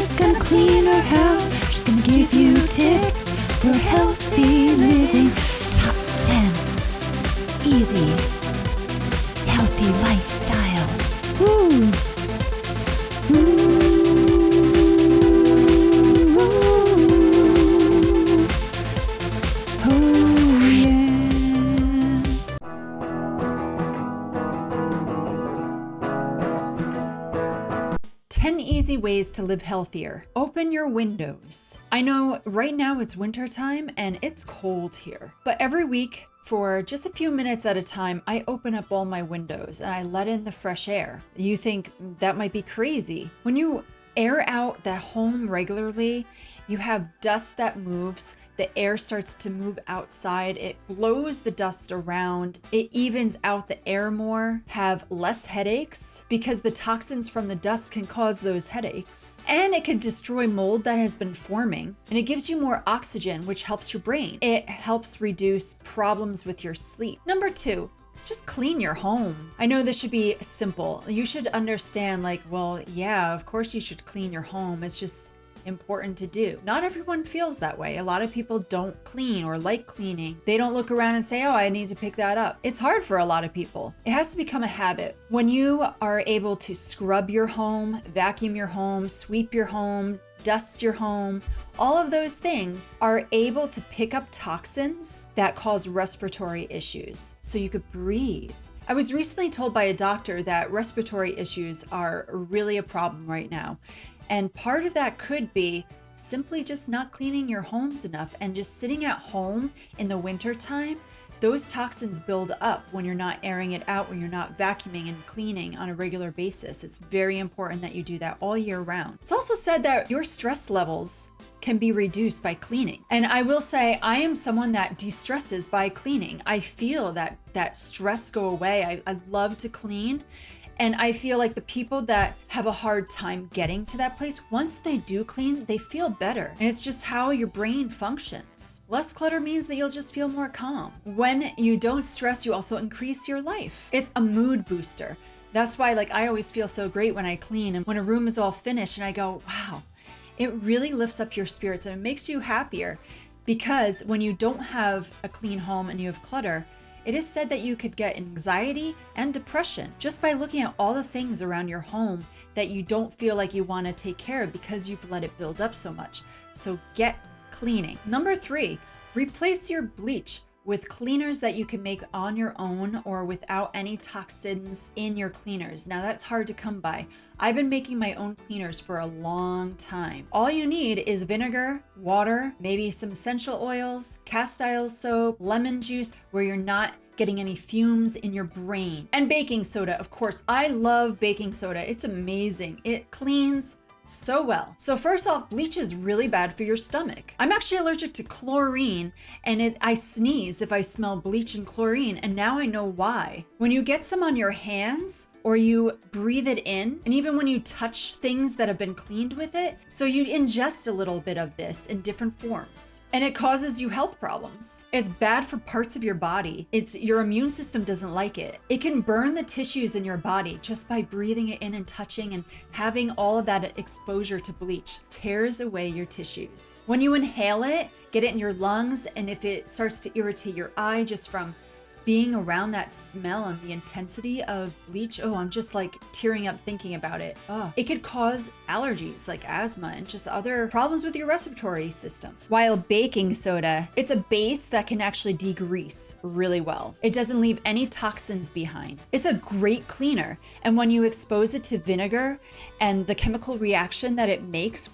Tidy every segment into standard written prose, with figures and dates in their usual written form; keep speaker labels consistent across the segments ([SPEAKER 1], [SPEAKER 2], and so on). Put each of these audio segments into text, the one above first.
[SPEAKER 1] just gonna clean our house. Just gonna give you tips for healthy living. Top 10 easy, healthy lifestyle. Woo! Woo! Oh, yeah. 10 easy ways to live healthier. Open your windows. I know right now it's winter time and it's cold here, but every week for just a few minutes at a time, I open up all my windows and I let in the fresh air. You think that might be crazy. When you air out the home regularly, you have dust that moves, the air starts to move outside, it blows the dust around, it evens out the air more, have less headaches because the toxins from the dust can cause those headaches. And it can destroy mold that has been forming, and it gives you more oxygen, which helps your brain. It helps reduce problems with your sleep. Number 2, it's just clean your home. I know this should be simple. You should understand, like, well, yeah, of course you should clean your home. It's just important to do. Not everyone feels that way. A lot of people don't clean or like cleaning. They don't look around and say, oh, I need to pick that up. It's hard for a lot of people. It has to become a habit. When you are able to scrub your home, vacuum your home, sweep your home, dust your home, all of those things are able to pick up toxins that cause respiratory issues so you could breathe. I was recently told by a doctor that respiratory issues are really a problem right now. And part of that could be simply just not cleaning your homes enough and just sitting at home in the winter time. Those toxins build up when you're not airing it out, when you're not vacuuming and cleaning on a regular basis. It's very important that you do that all year round. It's also said that your stress levels can be reduced by cleaning. And I will say, I am someone that de-stresses by cleaning. I feel that stress go away. I love to clean. And I feel like the people that have a hard time getting to that place, once they do clean, they feel better. And it's just how your brain functions. Less clutter means that you'll just feel more calm. When you don't stress, you also increase your life. It's a mood booster. That's why, like, I always feel so great when I clean and when a room is all finished and I go, wow, it really lifts up your spirits and it makes you happier. Because when you don't have a clean home and you have clutter, it is said that you could get anxiety and depression just by looking at all the things around your home that you don't feel like you want to take care of because you've let it build up so much. So get cleaning. Number 3, replace your bleach with cleaners that you can make on your own or without any toxins in your cleaners. Now that's hard to come by. I've been making my own cleaners for a long time. All you need is vinegar, water, maybe some essential oils, cast iron soap, lemon juice, where you're not getting any fumes in your brain. And baking soda, of course. I love baking soda. It's amazing. It cleans so well. So first off, bleach is really bad for your stomach. I'm actually allergic to chlorine and I sneeze if I smell bleach and chlorine, and now I know why. When you get some on your hands, or you breathe it in, and even when you touch things that have been cleaned with it, so you ingest a little bit of this in different forms, and it causes you health problems. It's bad for parts of your body. Your immune system doesn't like it. It can burn the tissues in your body just by breathing it in and touching and having all of that exposure to bleach. Tears away your tissues. When you inhale it, get it in your lungs, and if it starts to irritate your eye just from being around that smell and the intensity of bleach, oh, I'm just like tearing up thinking about it. Oh, it could cause allergies like asthma and just other problems with your respiratory system. While baking soda, it's a base that can actually degrease really well. It doesn't leave any toxins behind. It's a great cleaner. And when you expose it to vinegar and the chemical reaction that it makes,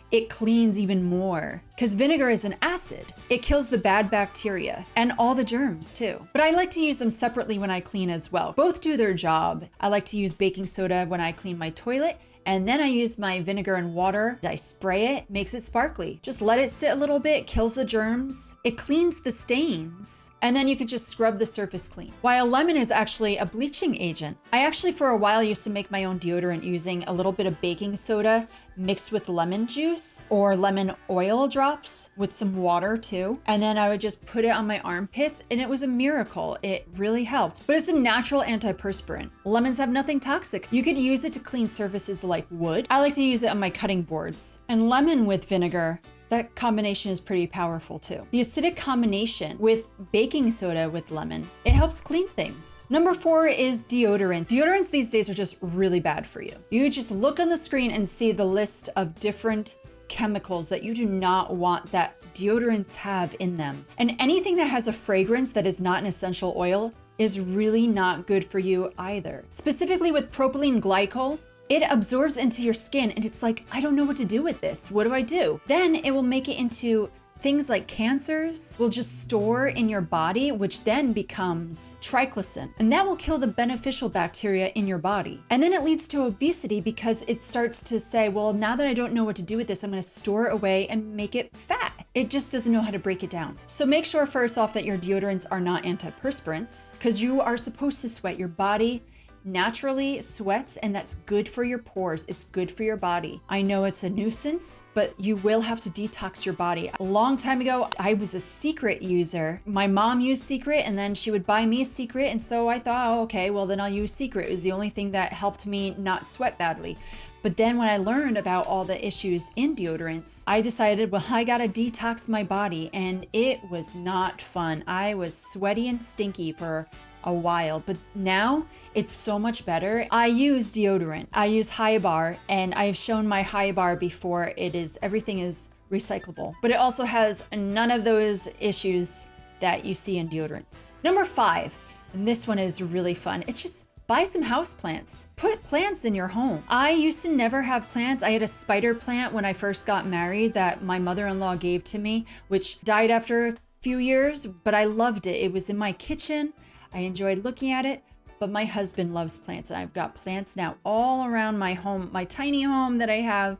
[SPEAKER 1] it cleans even more because vinegar is an acid. It kills the bad bacteria and all the germs too. But I like to use them separately when I clean as well. Both do their job. I like to use baking soda when I clean my toilet, and then I use my vinegar and water. I spray it, makes it sparkly. Just let it sit a little bit, kills the germs. It cleans the stains And then you can just scrub the surface clean. While lemon is actually a bleaching agent. I actually for a while used to make my own deodorant using a little bit of baking soda mixed with lemon juice or lemon oil drops with some water too. And then I would just put it on my armpits and it was a miracle. It really helped. But it's a natural antiperspirant. Lemons have nothing toxic. You could use it to clean surfaces like wood. I like to use it on my cutting boards. And lemon with vinegar, that combination is pretty powerful too. The acidic combination with baking soda with lemon, it helps clean things. Number 4 is deodorant. Deodorants these days are just really bad for you. You just look on the screen and see the list of different chemicals that you do not want that deodorants have in them. And anything that has a fragrance that is not an essential oil is really not good for you either. Specifically with propylene glycol, it absorbs into your skin and it's like, I don't know what to do with this. What do I do? Then it will make it into things like cancers, will just store in your body, which then becomes triclosan. And that will kill the beneficial bacteria in your body. And then it leads to obesity because it starts to say, well, now that I don't know what to do with this, I'm gonna store it away and make it fat. It just doesn't know how to break it down. So make sure first off that your deodorants are not antiperspirants because you are supposed to sweat. Your body naturally sweats and that's good for your pores. It's good for your body. I know it's a nuisance, but you will have to detox your body. A long time ago, I was a Secret user. My mom used Secret and then she would buy me a Secret. And so I thought, oh, okay, well then I'll use Secret. It was the only thing that helped me not sweat badly. But then when I learned about all the issues in deodorants, I decided, well, I gotta detox my body. And it was not fun. I was sweaty and stinky for a while, but now it's so much better. I use deodorant. I use High Bar, and I've shown my High Bar before. Everything is recyclable, but it also has none of those issues that you see in deodorants. Number 5, and this one is really fun. It's just buy some houseplants. Put plants in your home. I used to never have plants. I had a spider plant when I first got married that my mother-in-law gave to me, which died after a few years, but I loved it. It was in my kitchen. I enjoyed looking at it, but my husband loves plants and I've got plants now all around my home, my tiny home that I have,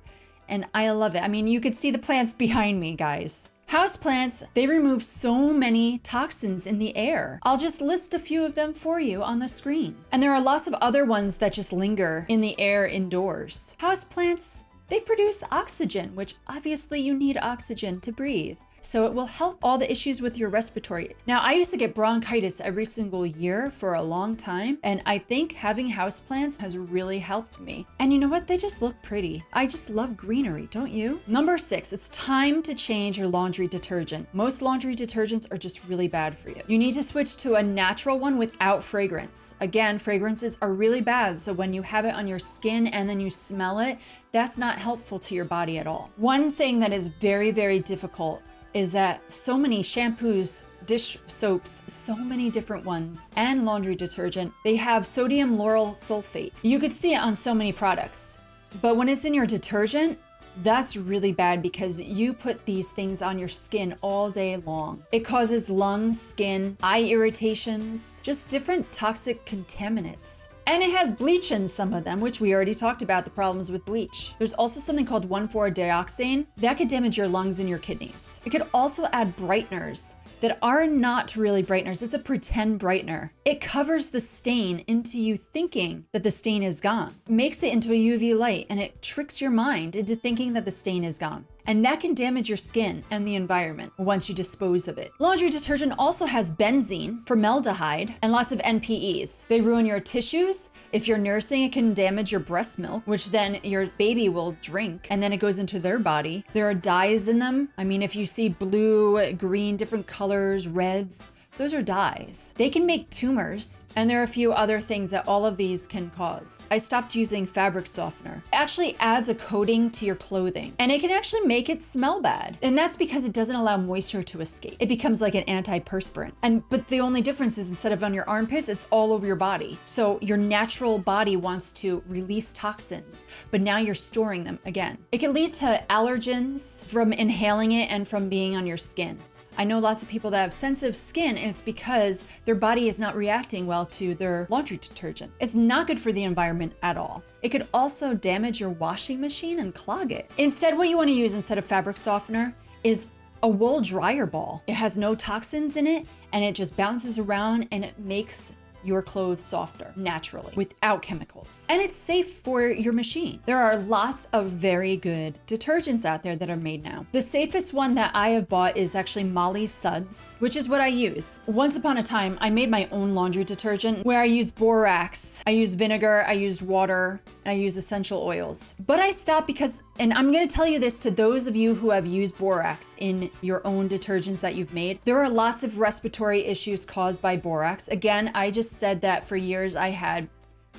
[SPEAKER 1] and I love it. I mean, you could see the plants behind me, guys. Houseplants, they remove so many toxins in the air. I'll just list a few of them for you on the screen. And there are lots of other ones that just linger in the air indoors. Houseplants, they produce oxygen, which obviously you need oxygen to breathe. So it will help all the issues with your respiratory. Now, I used to get bronchitis every single year for a long time, and I think having houseplants has really helped me. And you know what? They just look pretty. I just love greenery, don't you? Number 6, it's time to change your laundry detergent. Most laundry detergents are just really bad for you. You need to switch to a natural one without fragrance. Again, fragrances are really bad, so when you have it on your skin and then you smell it, that's not helpful to your body at all. One thing that is very, very difficult is that so many shampoos, dish soaps, so many different ones, and laundry detergent, they have sodium lauryl sulfate. You could see it on so many products, but when it's in your detergent, that's really bad because you put these things on your skin all day long. It causes lung, skin, eye irritations, just different toxic contaminants. And it has bleach in some of them, which we already talked about the problems with bleach. There's also something called 1,4-dioxane that could damage your lungs and your kidneys. It could also add brighteners that are not really brighteners. It's a pretend brightener. It covers the stain into you thinking that the stain is gone. It makes it into a UV light and it tricks your mind into thinking that the stain is gone. And that can damage your skin and the environment once you dispose of it. Laundry detergent also has benzene, formaldehyde, and lots of NPEs. They ruin your tissues. If you're nursing, it can damage your breast milk, which then your baby will drink, and then it goes into their body. There are dyes in them. I mean, if you see blue, green, different colors, reds, those are dyes. They can make tumors, and there are a few other things that all of these can cause. I stopped using fabric softener. It actually adds a coating to your clothing, and it can actually make it smell bad. And that's because it doesn't allow moisture to escape. It becomes like an antiperspirant. But the only difference is instead of on your armpits, it's all over your body. So your natural body wants to release toxins, but now you're storing them again. It can lead to allergens from inhaling it and from being on your skin. I know lots of people that have sensitive skin, and it's because their body is not reacting well to their laundry detergent. It's not good for the environment at all. It could also damage your washing machine and clog it. Instead, what you want to use instead of fabric softener is a wool dryer ball. It has no toxins in it, and it just bounces around and it makes your clothes softer naturally without chemicals. And it's safe for your machine. There are lots of very good detergents out there that are made now. The safest one that I have bought is actually Molly's Suds, which is what I use. Once upon a time, I made my own laundry detergent where I used borax, I used vinegar, I used water, and I used essential oils. But I stopped because, and I'm gonna tell you this to those of you who have used borax in your own detergents that you've made, there are lots of respiratory issues caused by borax. Again, I just said that for years I had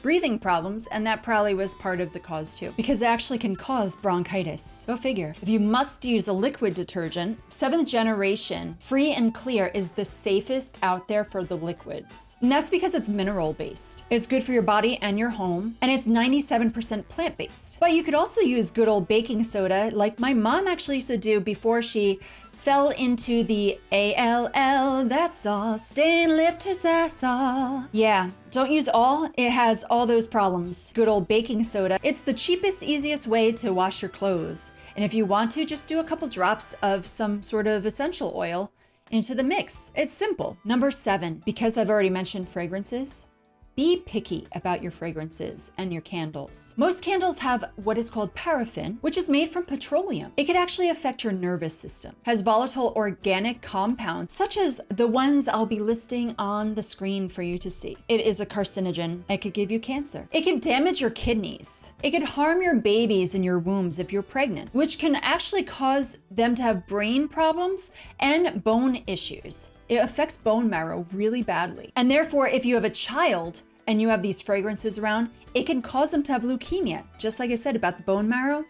[SPEAKER 1] breathing problems, and that probably was part of the cause too, because it actually can cause bronchitis. Go figure. If you must use a liquid detergent, 7th generation Free and Clear is the safest out there for the liquids. And that's because it's mineral based. It's good for your body and your home, and it's 97% plant based. But you could also use good old baking soda like my mom actually used to do before she fell into the ALL, that's all, stain lifters, that's all. Yeah, don't use all, it has all those problems. Good old baking soda. It's the cheapest, easiest way to wash your clothes. And if you want to, just do a couple drops of some sort of essential oil into the mix. It's simple. Number 7, because I've already mentioned fragrances, be picky about your fragrances and your candles. Most candles have what is called paraffin, which is made from petroleum. It could actually affect your nervous system. Has volatile organic compounds, such as the ones I'll be listing on the screen for you to see. It is a carcinogen. It could give you cancer. It can damage your kidneys. It could harm your babies in your wombs if you're pregnant, which can actually cause them to have brain problems and bone issues. It affects bone marrow really badly. And therefore, if you have a child and you have these fragrances around, it can cause them to have leukemia. Just like I said about the bone marrow,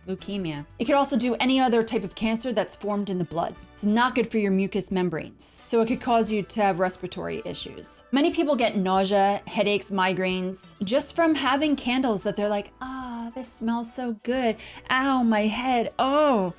[SPEAKER 1] leukemia. It could also do any other type of cancer that's formed in the blood. It's not good for your mucous membranes. So it could cause you to have respiratory issues. Many people get nausea, headaches, migraines, just from having candles that they're like, this smells so good. Ow, my head, oh,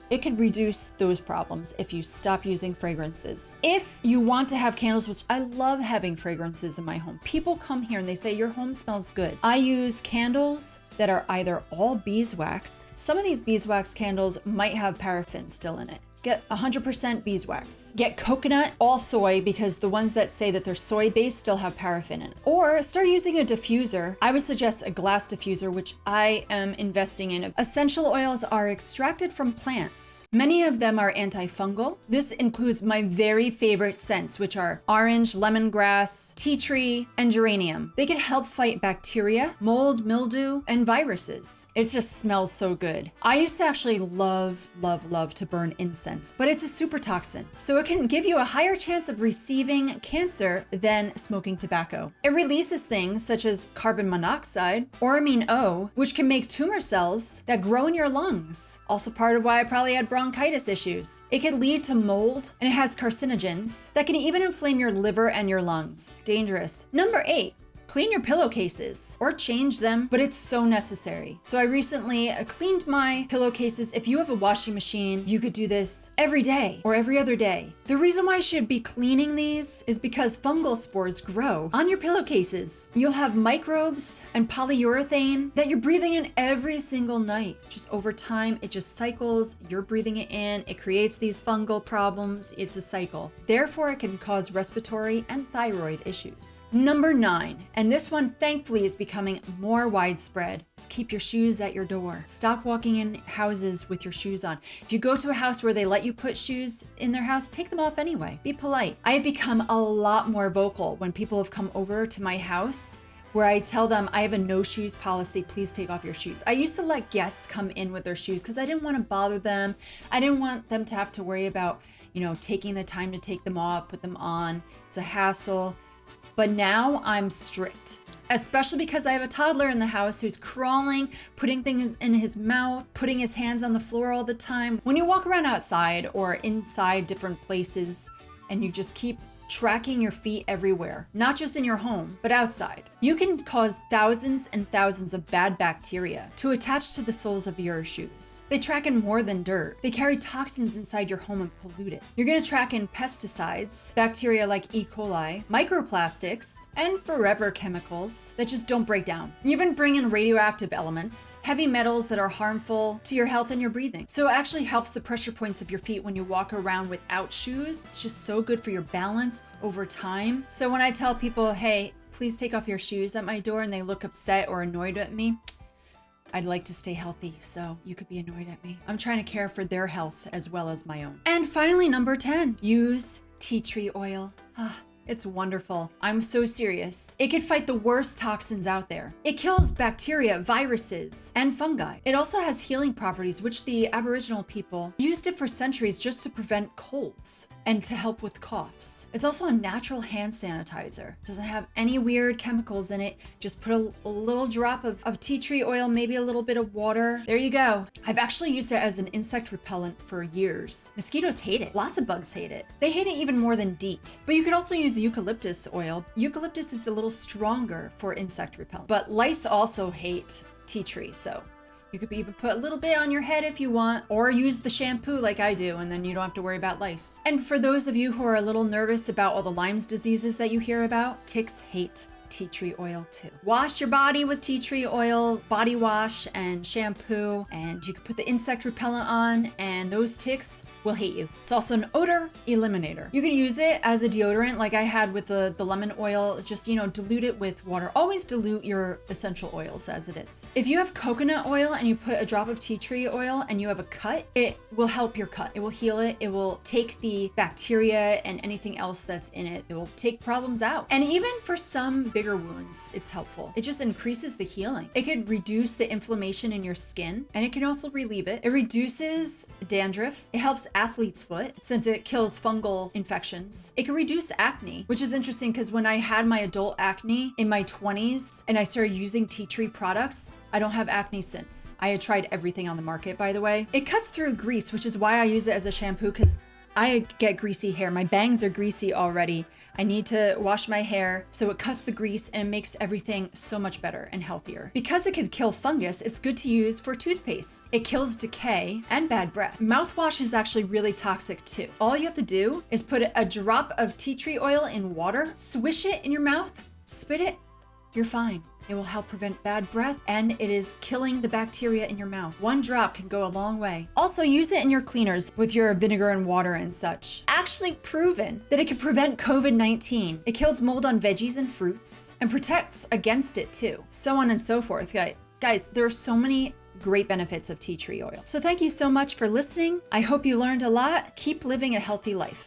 [SPEAKER 1] it could reduce those problems if you stop using fragrances. If you want to have candles, which I love having fragrances in my home, people come here and they say, your home smells good. I use candles that are either all beeswax. Some of these beeswax candles might have paraffin still in it. Get 100% beeswax. Get coconut, all soy, because the ones that say that they're soy-based still have paraffin in it. Or start using a diffuser. I would suggest a glass diffuser, which I am investing in. Essential oils are extracted from plants. Many of them are antifungal. This includes my very favorite scents, which are orange, lemongrass, tea tree, and geranium. They can help fight bacteria, mold, mildew, and viruses. It just smells so good. I used to actually love to burn incense, but it's a super toxin, so it can give you a higher chance of receiving cancer than smoking tobacco. It releases things such as carbon monoxide, Oromine O, which can make tumor cells that grow in your lungs. Also part of why I probably had bronchitis issues. It can lead to mold, and it has carcinogens that can even inflame your liver and your lungs. Dangerous. Number 8. Clean your pillowcases or change them, but it's so necessary. So I recently cleaned my pillowcases. If you have a washing machine, you could do this every day or every other day. The reason why I should be cleaning these is because fungal spores grow on your pillowcases. You'll have microbes and polyurethane that you're breathing in every single night. Just over time, it just cycles. You're breathing it in. It creates these fungal problems. It's a cycle. Therefore, it can cause respiratory and thyroid issues. Number 9. And this one, thankfully, is becoming more widespread. Is keep your shoes at your door. Stop walking in houses with your shoes on. If you go to a house where they let you put shoes in their house, take them off anyway. Be polite. I have become a lot more vocal when people have come over to my house where I tell them I have a no shoes policy, please take off your shoes. I used to let guests come in with their shoes because I didn't want to bother them. I didn't want them to have to worry about, taking the time to take them off, put them on. It's a hassle. But now I'm strict, especially because I have a toddler in the house who's crawling, putting things in his mouth, putting his hands on the floor all the time. When you walk around outside or inside different places and you just keep tracking your feet everywhere, not just in your home, but outside. You can cause thousands and thousands of bad bacteria to attach to the soles of your shoes. They track in more than dirt. They carry toxins inside your home and pollute it. You're gonna track in pesticides, bacteria like E. coli, microplastics, and forever chemicals that just don't break down. You even bring in radioactive elements, heavy metals that are harmful to your health and your breathing. So it actually helps the pressure points of your feet when you walk around without shoes. It's just so good for your balance over time. So when I tell people, hey, please take off your shoes at my door, and they look upset or annoyed at me, I'd like to stay healthy, so you could be annoyed at me. I'm trying to care for their health as well as my own. And finally, number 10, use tea tree oil. It's wonderful. I'm so serious. It can fight the worst toxins out there. It kills bacteria, viruses, and fungi. It also has healing properties, which the Aboriginal people used it for centuries just to prevent colds and to help with coughs. It's also a natural hand sanitizer. Doesn't have any weird chemicals in it. Just put a little drop of tea tree oil, maybe a little bit of water. There you go. I've actually used it as an insect repellent for years. Mosquitoes hate it. Lots of bugs hate it. They hate it even more than DEET. But you could also use eucalyptus oil. Eucalyptus is a little stronger for insect repellent. But lice also hate tea tree, so you could even put a little bit on your head if you want, or use the shampoo like I do, and then you don't have to worry about lice. And for those of you who are a little nervous about all the Lyme's diseases that you hear about, ticks hate tea tree oil too. Wash your body with tea tree oil, body wash and shampoo, and you can put the insect repellent on, and those ticks will hate you. It's also an odor eliminator. You can use it as a deodorant like I had with the lemon oil. Just, dilute it with water. Always dilute your essential oils as it is. If you have coconut oil and you put a drop of tea tree oil and you have a cut, it will help your cut. It will heal it. It will take the bacteria and anything else that's in it. It will take problems out. And even for some bigger wounds, it's helpful. It just increases the healing. It could reduce the inflammation in your skin, and it can also relieve it. It reduces dandruff. It helps athlete's foot since it kills fungal infections. It can reduce acne, which is interesting because when I had my adult acne in my 20s and I started using tea tree products, I don't have acne since. I had tried everything on the market, by the way. It cuts through grease, which is why I use it as a shampoo, because I get greasy hair. My bangs are greasy already. I need to wash my hair, so it cuts the grease and it makes everything so much better and healthier. Because it can kill fungus, it's good to use for toothpaste. It kills decay and bad breath. Mouthwash is actually really toxic too. All you have to do is put a drop of tea tree oil in water, swish it in your mouth, spit it, you're fine. It will help prevent bad breath, and it is killing the bacteria in your mouth. One drop can go a long way. Also, use it in your cleaners with your vinegar and water and such. Actually proven that it can prevent COVID-19. It kills mold on veggies and fruits and protects against it too. So on and so forth. Guys, there are so many great benefits of tea tree oil. So thank you so much for listening. I hope you learned a lot. Keep living a healthy life.